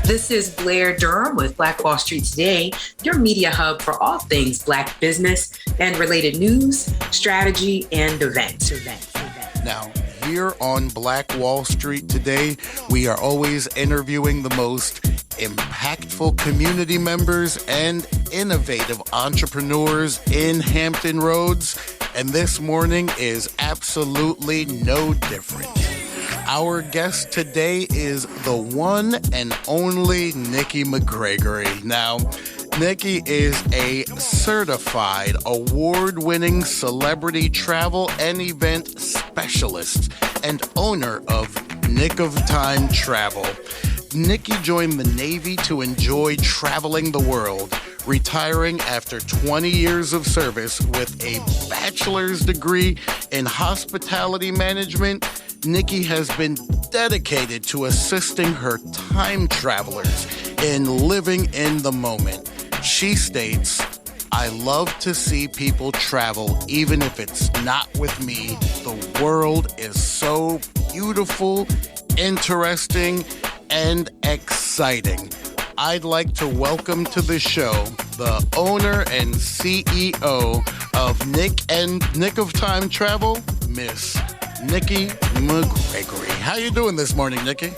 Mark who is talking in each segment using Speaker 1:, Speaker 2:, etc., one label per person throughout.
Speaker 1: This is Blair Durham with Black Wall Street Today, your media hub for all things Black business and related news, strategy, and events.
Speaker 2: Now, here on Black Wall Street Today, we are always interviewing the most impactful community members and innovative entrepreneurs in Hampton Roads, and this morning is absolutely no different. Our guest today is the one and only Nikki McGregory. Now, Nikki is a certified, award-winning celebrity travel and event specialist and owner of Nik of Time Travel. Nikki joined the Navy to enjoy traveling the world, retiring after 20 years of service with a bachelor's degree in hospitality management. Nikki has been dedicated to assisting her time travelers in living in the moment. She states, "I love to see people travel, even if it's not with me. The world is so beautiful, interesting, and exciting." I'd like to welcome to the show the owner and CEO of Nik of Time Travel, Miss Nikki McGregory. How you doing this morning, Nikki?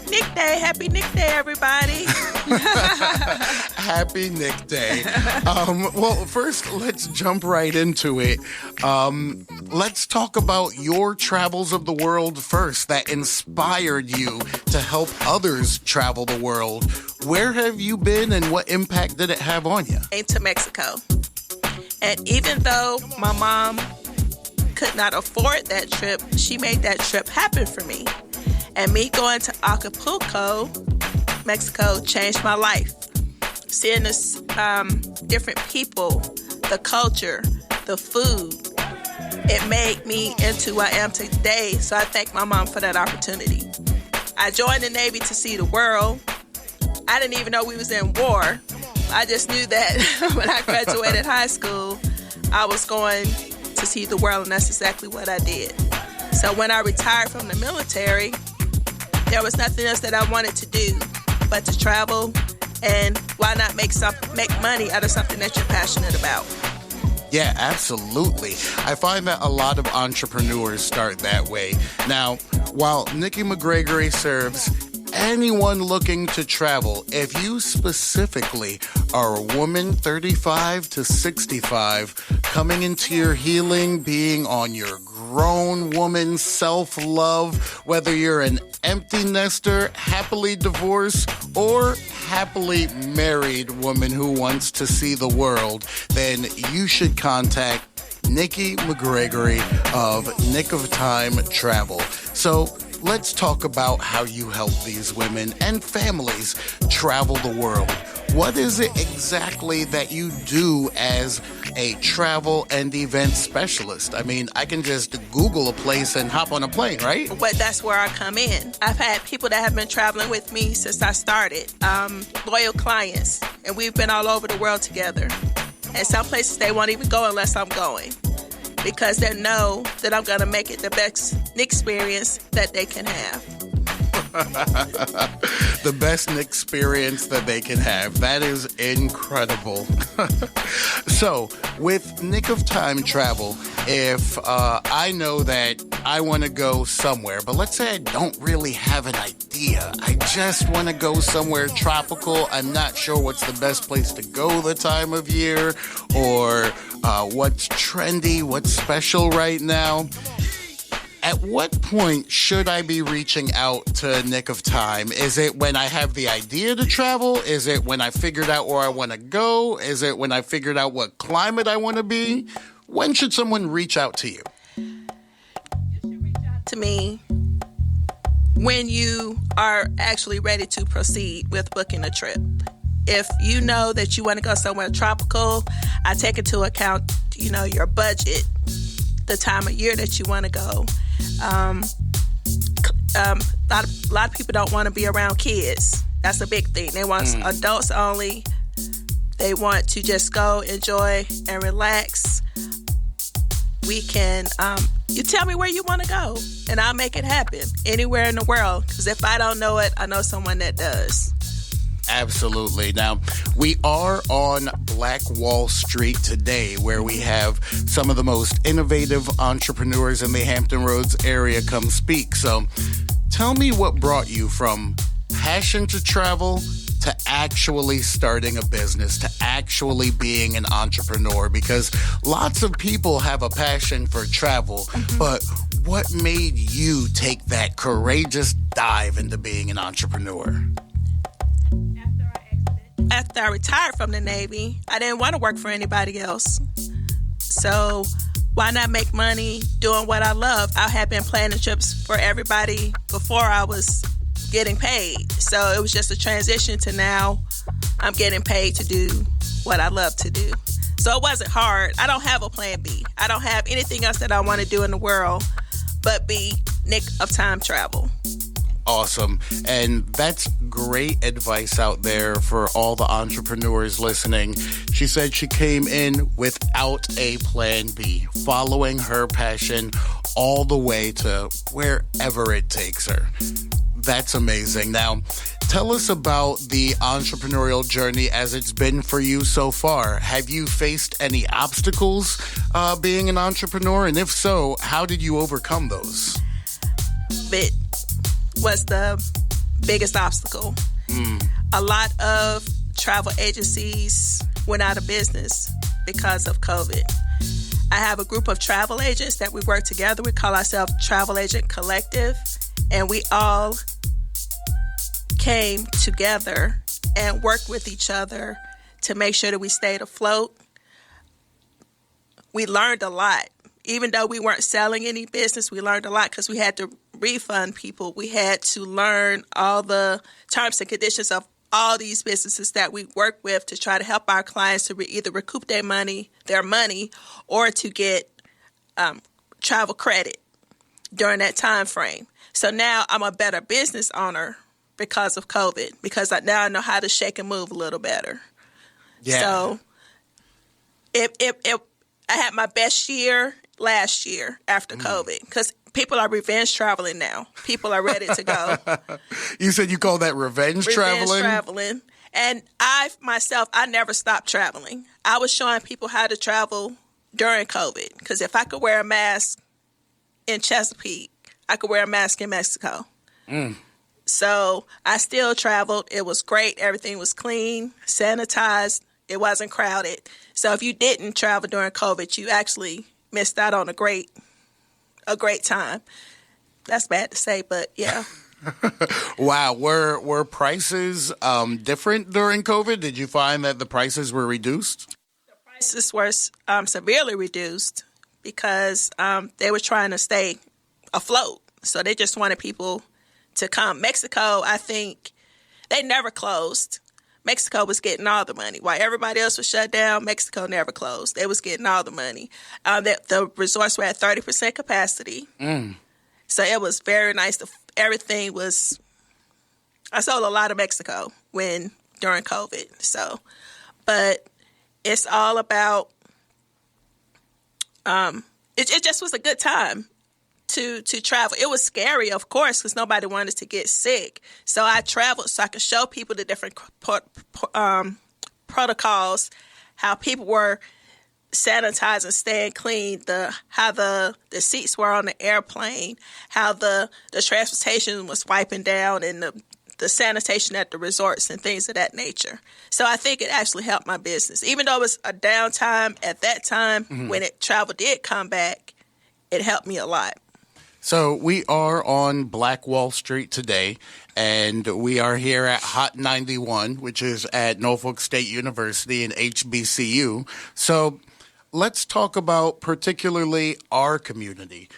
Speaker 3: Nik Day. Happy Nik Day, everybody.
Speaker 2: Happy Nik Day. Well, first, let's jump right into it. Let's talk about your travels of the world first that inspired you to help others travel the world. Where have you been and what impact did it have on you?
Speaker 3: Into Mexico. And even though my mom could not afford that trip, she made that trip happen for me. And me going to Acapulco, Mexico, changed my life. Seeing this different people, the culture, the food, it made me into who I am today. So I thank my mom for that opportunity. I joined the Navy to see the world. I didn't even know we was in war. I just knew that when I graduated high school, I was going to see the world, and that's exactly what I did. So when I retired from the military, there was nothing else that I wanted to do but to travel, and why not make money out of something that you're passionate about?
Speaker 2: Yeah, absolutely. I find that a lot of entrepreneurs start that way. Now, while Nikki McGregory serves anyone looking to travel, if you specifically are a woman 35 to 65 coming into your healing, being on your grown woman self-love, whether you're an empty nester, happily divorced, or happily married woman who wants to see the world, then you should contact Nikki McGregory of Nik of Time Travel. So let's talk about how you help these women and families travel the world. What is it exactly that you do as a travel and event specialist? I mean, I can just Google a place and hop on a plane, right?
Speaker 3: But that's where I come in. I've had people that have been traveling with me since I started, loyal clients, and we've been all over the world together. And some places they won't even go unless I'm going, because they know that I'm going to make it the best experience that they can have.
Speaker 2: The best experience that they can have. That is incredible. So, with Nik of Time Travel, if I know that I want to go somewhere, but let's say I don't really have an idea. I just want to go somewhere tropical. I'm not sure what's the best place to go the time of year, or what's trendy, what's special right now. At what point should I be reaching out to Nik of Time? Is it when I have the idea to travel? Is it when I figured out where I want to go? Is it when I figured out what climate I want to be? When should someone reach out to you?
Speaker 3: You should reach out to me when you are actually ready to proceed with booking a trip. If you know that you want to go somewhere tropical, I take into account, your budget, the time of year that you want to go. A lot of people don't want to be around kids. That's a big thing. They want adults only. They want to just go, enjoy, and relax. We can, you tell me where you want to go, and I'll make it happen anywhere in the world. Because if I don't know it, I know someone that does.
Speaker 2: Absolutely. Now, we are on Black Wall Street today, where we have some of the most innovative entrepreneurs in the Hampton Roads area come speak. So tell me what brought you from passion to travel to actually starting a business, to actually being an entrepreneur, because lots of people have a passion for travel, but what made you take that courageous dive into being an entrepreneur?
Speaker 3: After I retired from the Navy, I didn't want to work for anybody else. So why not make money doing what I love? I had been planning trips for everybody before I was getting paid. So it was just a transition to now I'm getting paid to do what I love to do. So it wasn't hard. I don't have a plan B. I don't have anything else that I want to do in the world but be Nik of Time Travel.
Speaker 2: Awesome. And that's great advice out there for all the entrepreneurs listening. She said she came in without a plan B, following her passion all the way to wherever it takes her. That's amazing. Now, tell us about the entrepreneurial journey as it's been for you so far. Have you faced any obstacles being an entrepreneur? And if so, how did you overcome those?
Speaker 3: It was the biggest obstacle. A lot of travel agencies went out of business because of COVID. I have a group of travel agents that we work together. We call ourselves Travel Agent Collective, and we all came together and worked with each other to make sure that we stayed afloat. We learned a lot. Even though we weren't selling any business, we learned a lot because we had to refund people. We had to learn all the terms and conditions of all these businesses that we work with to try to help our clients to either recoup their money, or to get travel credit during that time frame. So now I'm a better business owner because of COVID, because now I know how to shake and move a little better.
Speaker 2: Yeah.
Speaker 3: So I had my best year last year after COVID, because people are revenge traveling now. People are ready to go.
Speaker 2: You said you call that revenge traveling?
Speaker 3: And I never stopped traveling. I was showing people how to travel during COVID, because if I could wear a mask in Chesapeake, I could wear a mask in Mexico. So I still traveled. It was great. Everything was clean, sanitized. It wasn't crowded. So if you didn't travel during COVID, you actually missed out on a great time. That's bad to say, but yeah.
Speaker 2: Wow. Were prices different during COVID? Did you find that the prices were reduced?
Speaker 3: The prices were severely reduced because they were trying to stay afloat. So they just wanted people to come. Mexico, I think, they never closed. Mexico was getting all the money. While everybody else was shut down, Mexico never closed. They was getting all the money. The resorts were at 30% capacity. So it was very nice. Everything was... I sold a lot of Mexico during COVID. So, but it's all about... It just was a good time to travel. It was scary, of course, because nobody wanted to get sick. So I traveled so I could show people the different protocols, how people were sanitizing, staying clean, how the seats were on the airplane, how the transportation was wiping down, and the sanitation at the resorts and things of that nature. So I think it actually helped my business. Even though it was a downtime at that time, when travel did come back, it helped me a lot.
Speaker 2: So we are on Black Wall Street today, and we are here at Hot 91, which is at Norfolk State University and HBCU. So let's talk about particularly our community.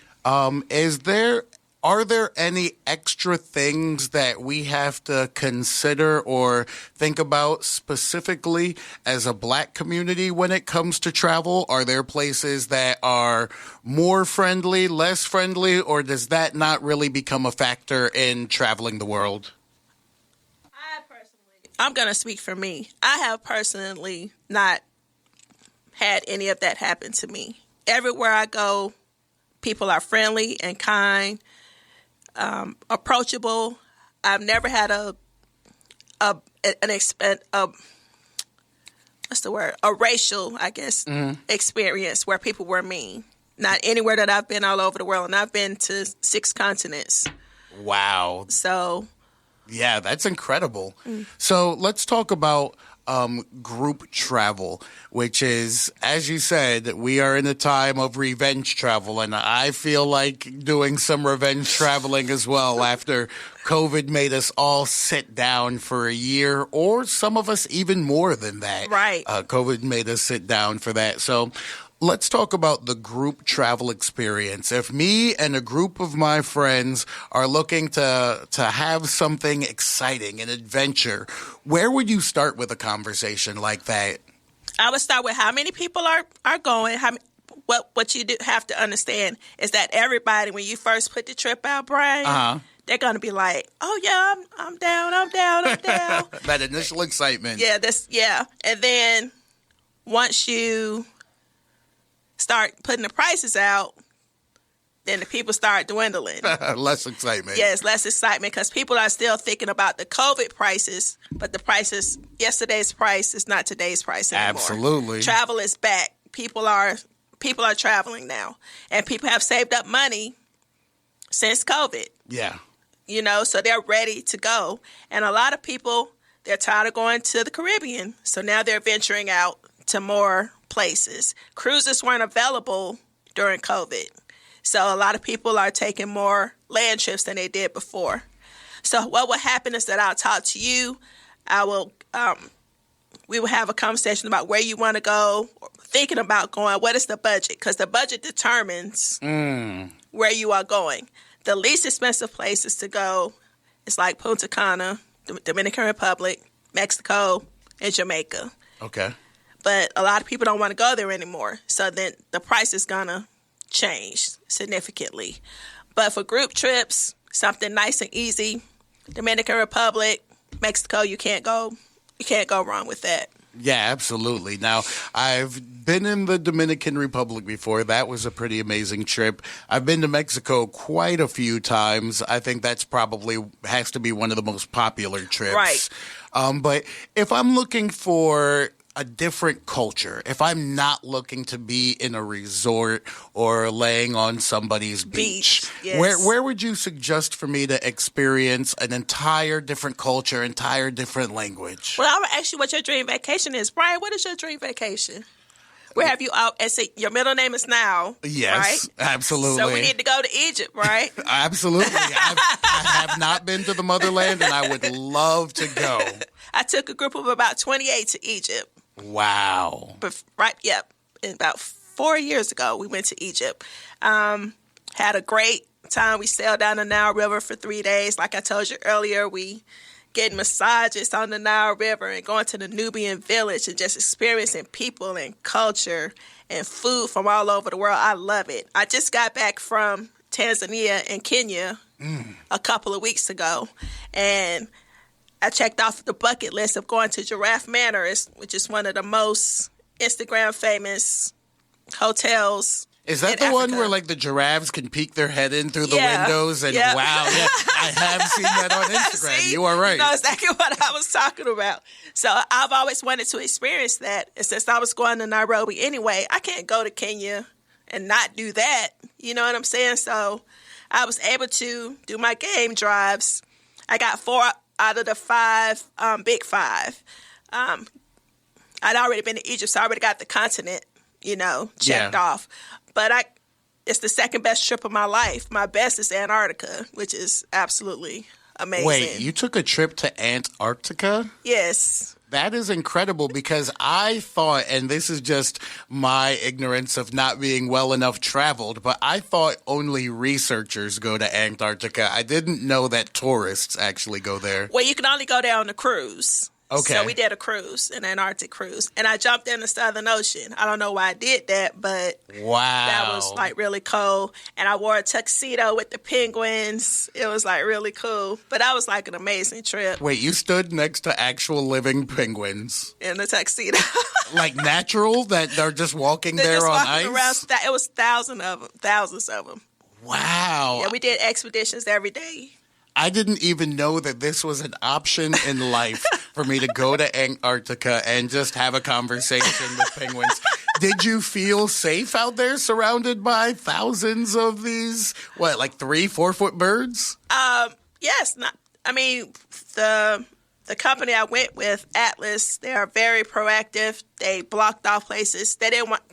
Speaker 2: Are there any extra things that we have to consider or think about specifically as a Black community when it comes to travel? Are there places that are more friendly, less friendly, or does that not really become a factor in traveling the world?
Speaker 3: I'm going to speak for me. I have personally not had any of that happen to me. Everywhere I go, people are friendly and kind. Approachable. I've never had a what's the word? A racial, I guess, experience where people were mean. Not anywhere that I've been all over the world, and I've been to 6 continents.
Speaker 2: Wow.
Speaker 3: So,
Speaker 2: yeah, that's incredible. So let's talk about group travel, which is, as you said, we are in a time of revenge travel, and I feel like doing some revenge traveling as well after COVID made us all sit down for a year, or some of us even more than that.
Speaker 3: Right.
Speaker 2: COVID made us sit down for that. So let's talk about the group travel experience. If me and a group of my friends are looking to have something exciting, an adventure, where would you start with a conversation like that?
Speaker 3: I would start with how many people are going. What you do have to understand is that everybody, when you first put the trip out, Brian, they're going to be like, oh, yeah, I'm down, I'm down, I'm down.
Speaker 2: That initial excitement.
Speaker 3: Yeah. And then once you start putting the prices out, then the people start dwindling.
Speaker 2: Less excitement.
Speaker 3: Yes, less excitement because people are still thinking about the COVID prices, but the prices, yesterday's price is not today's price anymore.
Speaker 2: Absolutely.
Speaker 3: Travel is back. People are traveling now, and people have saved up money since COVID.
Speaker 2: Yeah.
Speaker 3: So they're ready to go. And a lot of people, they're tired of going to the Caribbean, so now they're venturing out to more places. Cruises weren't available during COVID. So a lot of people are taking more land trips than they did before. So what will happen is that I'll talk to you. We will have a conversation about where you want to go, or thinking about going. What is the budget? Because the budget determines where you are going. The least expensive places to go is like Punta Cana, the Dominican Republic, Mexico, and Jamaica.
Speaker 2: Okay.
Speaker 3: But a lot of people don't want to go there anymore. So then the price is going to change significantly. But for group trips, something nice and easy, Dominican Republic, Mexico, you can't go wrong with that.
Speaker 2: Yeah, absolutely. Now, I've been in the Dominican Republic before. That was a pretty amazing trip. I've been to Mexico quite a few times. I think that's probably has to be one of the most popular trips.
Speaker 3: Right.
Speaker 2: But if I'm looking for a different culture, if I'm not looking to be in a resort or laying on somebody's beach,
Speaker 3: yes.
Speaker 2: where would you suggest for me to experience an entire different culture, entire different language?
Speaker 3: Well, I would ask you what your dream vacation is. Brian, what is your dream vacation? Where have you out? And say your middle name is Now.
Speaker 2: Yes,
Speaker 3: right?
Speaker 2: absolutely.
Speaker 3: So we need to go to Egypt, right?
Speaker 2: Absolutely. I have not been to the motherland, and I would love to go.
Speaker 3: I took a group of about 28 to Egypt.
Speaker 2: Wow.
Speaker 3: About 4 years ago, we went to Egypt. Had a great time. We sailed down the Nile River for 3 days. Like I told you earlier, we getting massages on the Nile River and going to the Nubian village and just experiencing people and culture and food from all over the world. I love it. I just got back from Tanzania and Kenya a couple of weeks ago, and I checked off the bucket list of going to Giraffe Manor, which is one of the most Instagram famous hotels.
Speaker 2: Is that the
Speaker 3: Africa.
Speaker 2: one where like the giraffes can peek their head in through the windows? And wow, yeah, I have seen that on Instagram.
Speaker 3: See,
Speaker 2: you are right.
Speaker 3: You know exactly what I was talking about. So I've always wanted to experience that. And since I was going to Nairobi anyway, I can't go to Kenya and not do that. You know what I'm saying? So I was able to do my game drives. I got 4 out of the 5, big 5. I'd already been to Egypt, so I already got the continent, checked off. But it's the second best trip of my life. My best is Antarctica, which is absolutely amazing.
Speaker 2: Wait, you took a trip to Antarctica?
Speaker 3: Yes.
Speaker 2: That is incredible because I thought, and this is just my ignorance of not being well enough traveled, but I thought only researchers go to Antarctica. I didn't know that tourists actually go there.
Speaker 3: Well, you can only go there on a cruise.
Speaker 2: Okay.
Speaker 3: So we did a cruise, an Antarctic cruise, and I jumped in the Southern Ocean. I don't know why I did that, but
Speaker 2: wow,
Speaker 3: that was like really cool. And I wore a tuxedo with the penguins. It was like really cool. But that was like an amazing trip.
Speaker 2: Wait, you stood next to actual living penguins
Speaker 3: in the tuxedo,
Speaker 2: like natural that they're just walking
Speaker 3: they're
Speaker 2: there
Speaker 3: just
Speaker 2: on
Speaker 3: walking
Speaker 2: ice.
Speaker 3: Around, it was thousands of them.
Speaker 2: Wow.
Speaker 3: Yeah, we did expeditions every day.
Speaker 2: I didn't even know that this was an option in life for me to go to Antarctica and just have a conversation with penguins. Did you feel safe out there surrounded by thousands of these, like 3-4 foot birds?
Speaker 3: Yes. The company I went with, Atlas, they are very proactive. They blocked off places. They didn't want,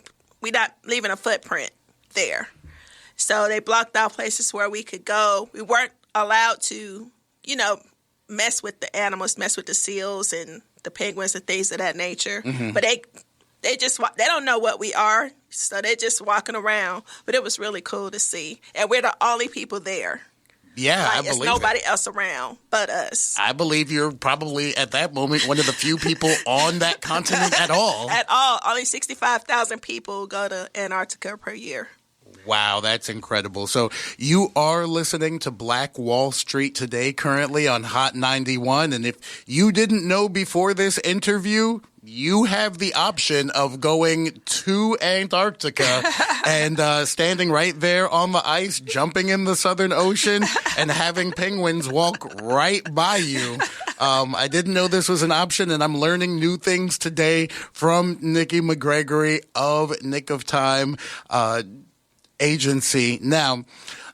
Speaker 3: we're not leaving a footprint there. So they blocked off places where we could go. We weren't allowed to, mess with the animals, mess with the seals and the penguins and things of that nature. Mm-hmm. But they don't know what we are, so they're just walking around. But it was really cool to see. And we're the only people there.
Speaker 2: Yeah, I believe
Speaker 3: there's nobody else around but us.
Speaker 2: I believe you're probably, at that moment, one of the few people on that continent at all.
Speaker 3: At all. Only 65,000 people go to Antarctica per year.
Speaker 2: Wow, that's incredible. So you are listening to Black Wall Street today, currently on Hot 91. And if you didn't know before this interview, you have the option of going to Antarctica and standing right there on the ice, jumping in the Southern Ocean, and having penguins walk right by you. I didn't know this was an option, and I'm learning new things today from Nikki McGregory of Nik of Time Agency. Now,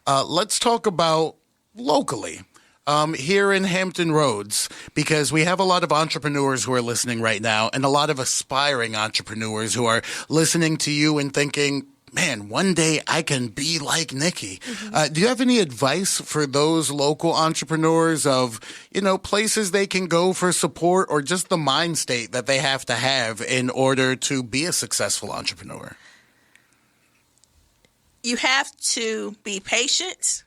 Speaker 2: let's talk about locally. Here in Hampton Roads, because we have a lot of entrepreneurs who are listening right now and a lot of aspiring entrepreneurs who are listening to you and thinking, man, one day I can be like Nikki. Mm-hmm. Do you have any advice for those local entrepreneurs of, places they can go for support or just the mind state that they have to have in order to be a successful entrepreneur?
Speaker 3: You have to be patient.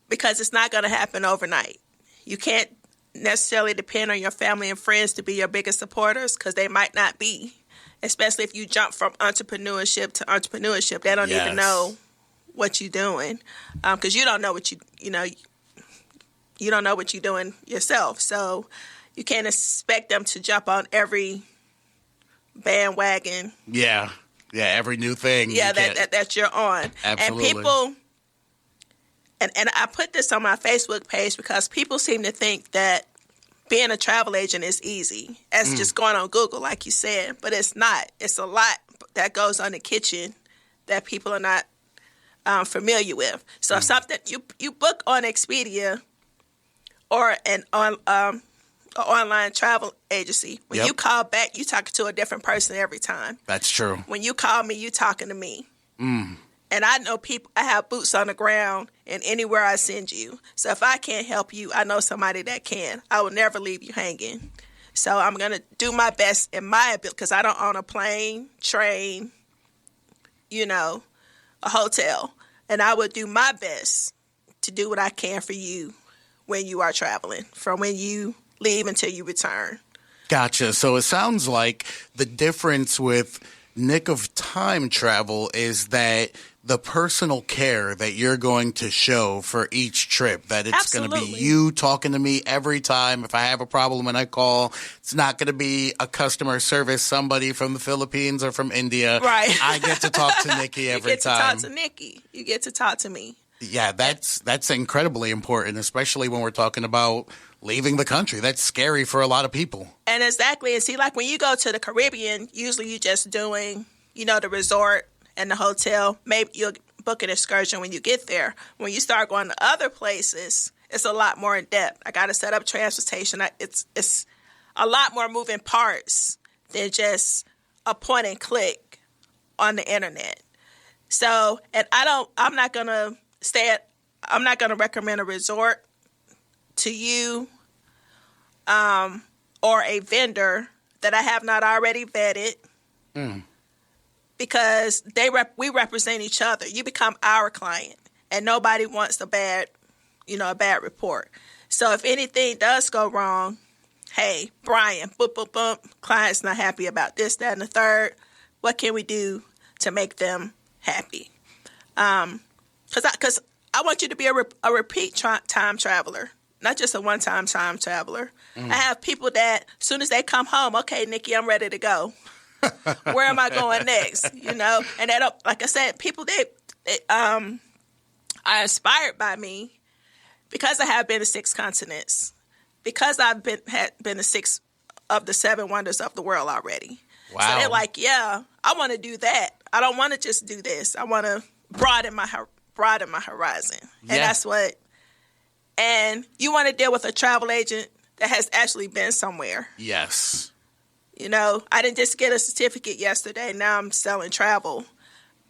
Speaker 3: Because it's not going to happen overnight. You can't necessarily depend on your family and friends to be your biggest supporters because they might not be, especially if you jump from entrepreneurship to entrepreneurship. They don't even know what you're doing because you don't know what you don't know what you're doing yourself. So you can't expect them to jump on every bandwagon.
Speaker 2: Yeah, every new thing.
Speaker 3: Yeah, that you're on.
Speaker 2: Absolutely.
Speaker 3: And people... And I put this on my Facebook page because people seem to think that being a travel agent is easy. As just going on Google, like you said. But it's not. It's a lot that goes on in the kitchen that people are not familiar with. So if something you book on Expedia or an online travel agency, when you call back, you talking to a different person every time.
Speaker 2: That's true.
Speaker 3: When you call me, you talking to me. And I know people, I have boots on the ground and anywhere I send you. So if I can't help you, I know somebody that can. I will never leave you hanging. So I'm going to do my best in my ability because I don't own a plane, train, a hotel. And I will do my best to do what I can for you when you are traveling, from when you leave until you return.
Speaker 2: Gotcha. So it sounds like the difference with Nik of Time Travel is that the personal care that you're going to show for each trip, that it's going to be you talking to me every time. If I have a problem and I call, it's not going to be a customer service, somebody from the Philippines or from India.
Speaker 3: Right.
Speaker 2: I get to talk to Nikki every time.
Speaker 3: You get to talk to Nikki. You get to talk to me.
Speaker 2: Yeah, that's incredibly important, especially when we're talking about leaving the country. That's scary for a lot of people.
Speaker 3: And exactly. And see, like when you go to the Caribbean, usually you're just doing, the resort and the hotel. Maybe you'll book an excursion when you get there. When you start going to other places, it's a lot more in depth. I got to set up transportation. It's a lot more moving parts than just a point and click on the internet. So, and I'm not going to recommend a resort to you or a vendor that I have not already vetted because we represent each other. You become our client, and nobody wants a bad report. So if anything does go wrong, hey, Brian, boop, boop, boop, client's not happy about this, that, and the third. What can we do to make them happy? Because I want you to be a repeat time traveler, not just a one-time time traveler. I have people that as soon as they come home, okay, Nikki, I'm ready to go. Where am I going next? And that, like I said, people they are inspired by me because I have been to 6 continents, because I've been to 6 of the 7 wonders of the world already.
Speaker 2: Wow.
Speaker 3: So they're like, yeah, I want to do that. I don't want to just do this. I want to broaden my horizon. And that's what. And you want to deal with a travel agent that has actually been somewhere.
Speaker 2: Yes.
Speaker 3: You know, I didn't just get a certificate yesterday. Now I'm selling travel.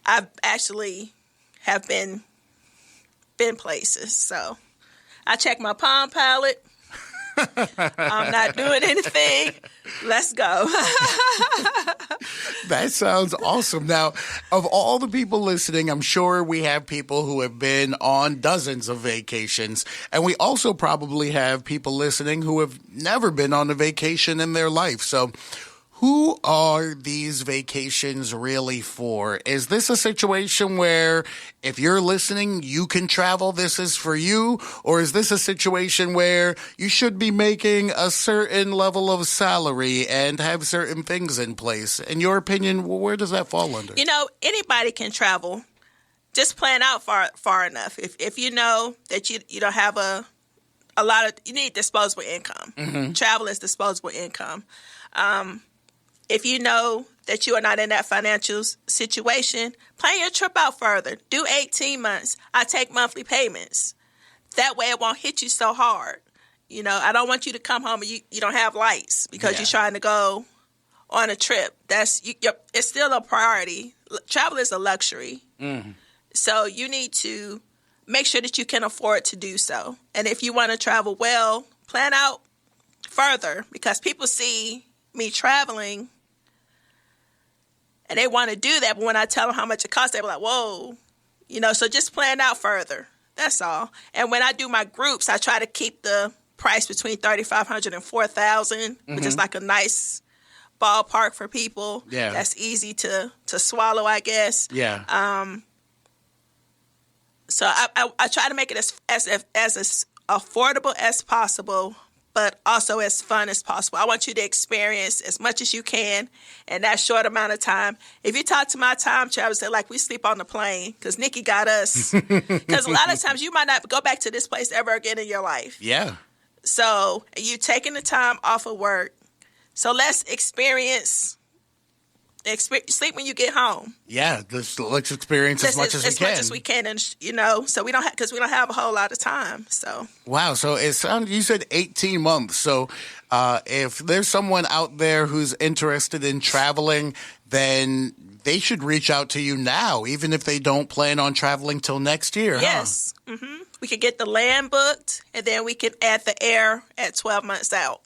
Speaker 3: I actually have been places. So I check my Palm Pilot. I'm not doing anything. Let's go.
Speaker 2: That sounds awesome. Now, of all the people listening, I'm sure we have people who have been on dozens of vacations. And we also probably have people listening who have never been on a vacation in their life. So who are these vacations really for? Is this a situation where if you're listening, you can travel, this is for you? Or is this a situation where you should be making a certain level of salary and have certain things in place? In your opinion, where does that fall under?
Speaker 3: You know, anybody can travel. Just plan out far enough. If you know that you don't have a lot of, you need disposable income. Mm-hmm. Travel is disposable income. If you know that you are not in that financial situation, plan your trip out further. Do 18 months. I take monthly payments. That way it won't hit you so hard. You know, I don't want you to come home and you don't have lights because you're trying to go on a trip. It's still a priority. Travel is a luxury. Mm-hmm. So you need to make sure that you can afford to do so. And if you want to travel well, plan out further because people see me traveling and they want to do that, but when I tell them how much it costs, they're like, whoa. You know, so just plan out further. That's all. And when I do my groups, I try to keep the price between $3,500 and $4,000, which is like a nice ballpark for people. Yeah. That's easy to swallow, I guess.
Speaker 2: Yeah.
Speaker 3: So I try to make it as affordable as possible, but also as fun as possible. I want you to experience as much as you can in that short amount of time. If you talk to my time travelers, they're like, we sleep on the plane because Nikki got us. Because a lot of times you might not go back to this place ever again in your life.
Speaker 2: Yeah.
Speaker 3: So you taking the time off of work. So let's experience sleep when you get home.
Speaker 2: Yeah, let's experience as much as we can.
Speaker 3: As much as we can, and you know, so we don't because we don't have a whole lot of time. So
Speaker 2: wow, so it sounded you said 18 months. So if there's someone out there who's interested in traveling, then they should reach out to you now, even if they don't plan on traveling till next year.
Speaker 3: Yes, mm-hmm. We could get the land booked, and then we can add the air at 12 months out.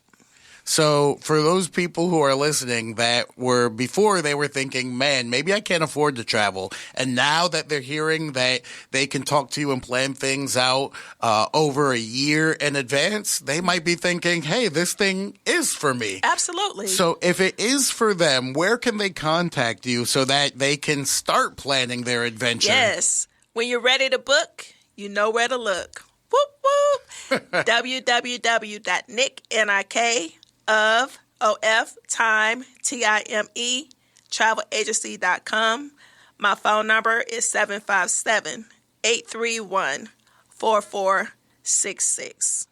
Speaker 2: So for those people who are listening that were before they were thinking, man, maybe I can't afford to travel. And now that they're hearing that they can talk to you and plan things out over a year in advance, they might be thinking, hey, this thing is for me.
Speaker 3: Absolutely.
Speaker 2: So if it is for them, where can they contact you so that they can start planning their adventure?
Speaker 3: Yes. When you're ready to book, you know where to look. Whoop, whoop. www.Nik, Nik of Time Travelagency.com. My phone number is 757-831-4466.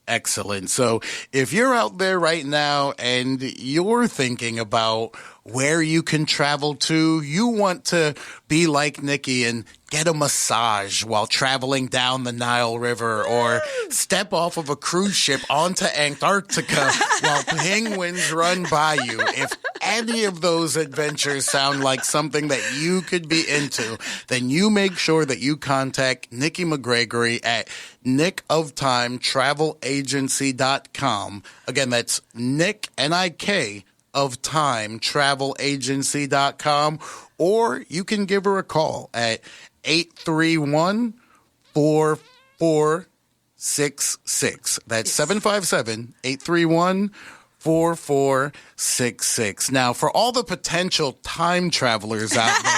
Speaker 2: Excellent. So if you're out there right now and you're thinking about where you can travel to, you want to be like Nikki and get a massage while traveling down the Nile River or step off of a cruise ship onto Antarctica while penguins run by you. If any of those adventures sound like something that you could be into, then you make sure that you contact Nikki McGregory at Nik of Time Travelagency.com. Again, that's Nik, Nik, of Time Travelagency.com, or you can give her a call at 831-4466. That's 757-831-4466. Now, for all the potential time travelers out there,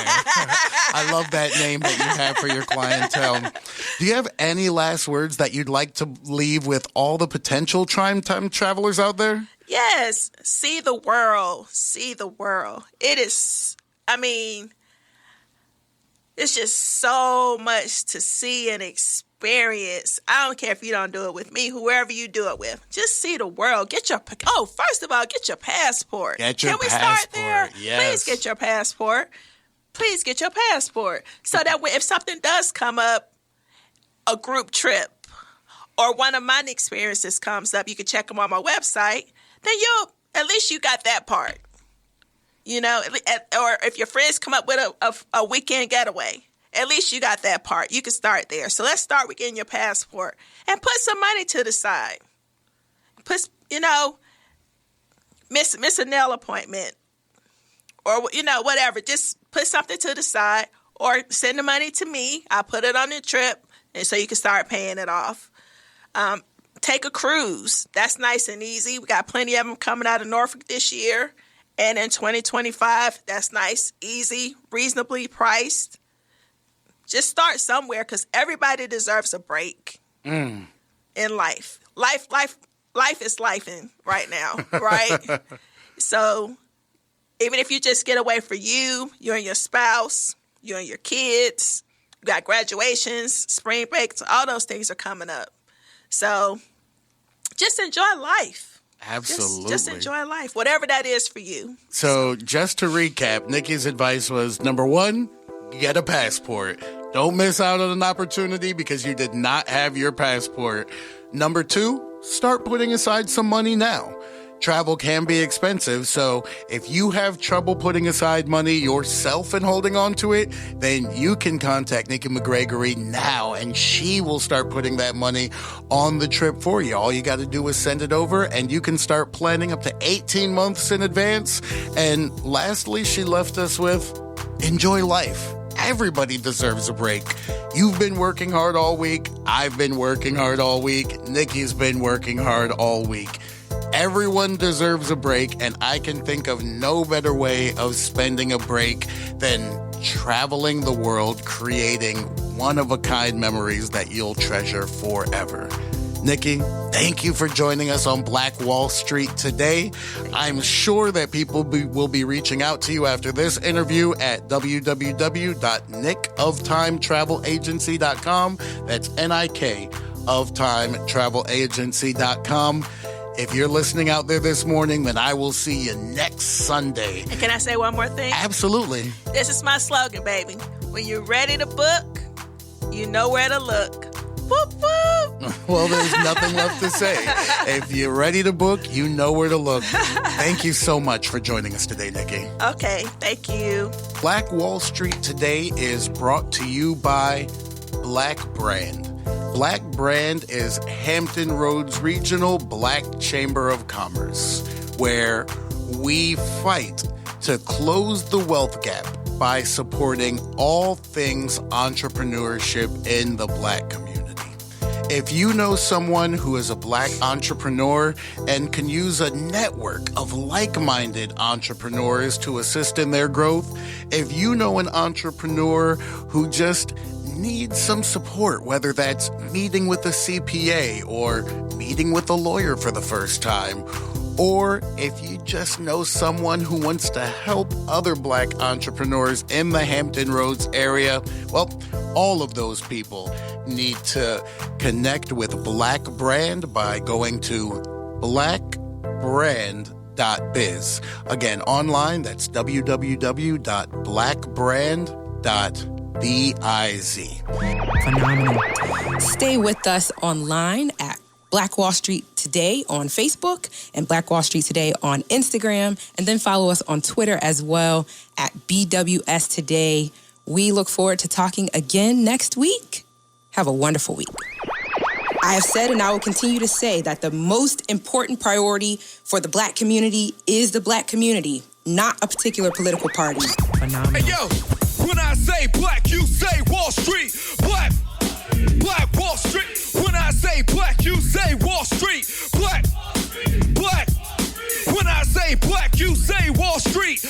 Speaker 2: I love that name that you have for your clientele. Do you have any last words that you'd like to leave with all the potential time travelers out there?
Speaker 3: Yes. See the world. See the world. It is, I mean, It's just so much to see and experience. I don't care if you don't do it with me, whoever you do it with. Just see the world. First of all, get your passport.
Speaker 2: Can we start there? Yes.
Speaker 3: Please get your passport. Please get your passport. So that if something does come up, a group trip, or one of my experiences comes up, you can check them on my website, then at least you got that part. You know, or if your friends come up with a weekend getaway, at least you got that part. You can start there. So let's start with getting your passport and put some money to the side. Miss a nail appointment or, whatever. Just put something to the side or send the money to me. I'll put it on the trip and so you can start paying it off. Take a cruise. That's nice and easy. We got plenty of them coming out of Norfolk this year. And in 2025, that's nice, easy, reasonably priced. Just start somewhere because everybody deserves a break in life. Life is lifing right now, right? So even if you just get away for you and your spouse, you and your kids, you got graduations, spring breaks, all those things are coming up. So just enjoy life.
Speaker 2: Absolutely.
Speaker 3: Just enjoy life, whatever that is for you.
Speaker 2: So just to recap, Nikki's advice was, number one, get a passport. Don't miss out on an opportunity because you did not have your passport. Number two, start putting aside some money now. Travel can be expensive, so if you have trouble putting aside money yourself and holding on to it, then you can contact Nikki McGregory now, and she will start putting that money on the trip for you. All you got to do is send it over, and you can start planning up to 18 months in advance. And lastly, she left us with, enjoy life. Everybody deserves a break. You've been working hard all week. I've been working hard all week. Nikki's been working hard all week. Everyone deserves a break, and I can think of no better way of spending a break than traveling the world, creating one-of-a-kind memories that you'll treasure forever. Nikki, thank you for joining us on Black Wall Street today. I'm sure that people will be reaching out to you after this interview at www.nikoftimetravelagency.com. That's Nik of timetravelagency.com. If you're listening out there this morning, then I will see you next Sunday.
Speaker 3: And can I say one more thing?
Speaker 2: Absolutely.
Speaker 3: This is my slogan, baby. When you're ready to book, you know where to look. Boop, boop.
Speaker 2: Well, there's nothing left to say. If you're ready to book, you know where to look. Thank you so much for joining us today, Nikki.
Speaker 3: Okay, thank you.
Speaker 2: Black Wall Street today is brought to you by Black Brand. Black Brand is Hampton Roads Regional Black Chamber of Commerce, where we fight to close the wealth gap by supporting all things entrepreneurship in the Black community. If you know someone who is a Black entrepreneur and can use a network of like-minded entrepreneurs to assist in their growth, if you know an entrepreneur who just needs some support, whether that's meeting with a CPA or meeting with a lawyer for the first time, or if you just know someone who wants to help other Black entrepreneurs in the Hampton Roads area, well, all of those people need to connect with Black Brand by going to blackbrand.biz. Again, online, that's www.blackbrand.biz.
Speaker 4: Phenomenal. Stay with us online at Black Wall Street Today on Facebook and Black Wall Street Today on Instagram, and then follow us on Twitter as well at BWS Today. We look forward to talking again next week. Have a wonderful week. I have said and I will continue to say that the most important priority for the Black community is the Black community, not a particular political party.
Speaker 5: Phenomenal. Hey, yo, when I say Black, you say Wall Street. Black Wall Street. When I say Black, you say Wall Street. Black. When I say Black, you say Wall Street.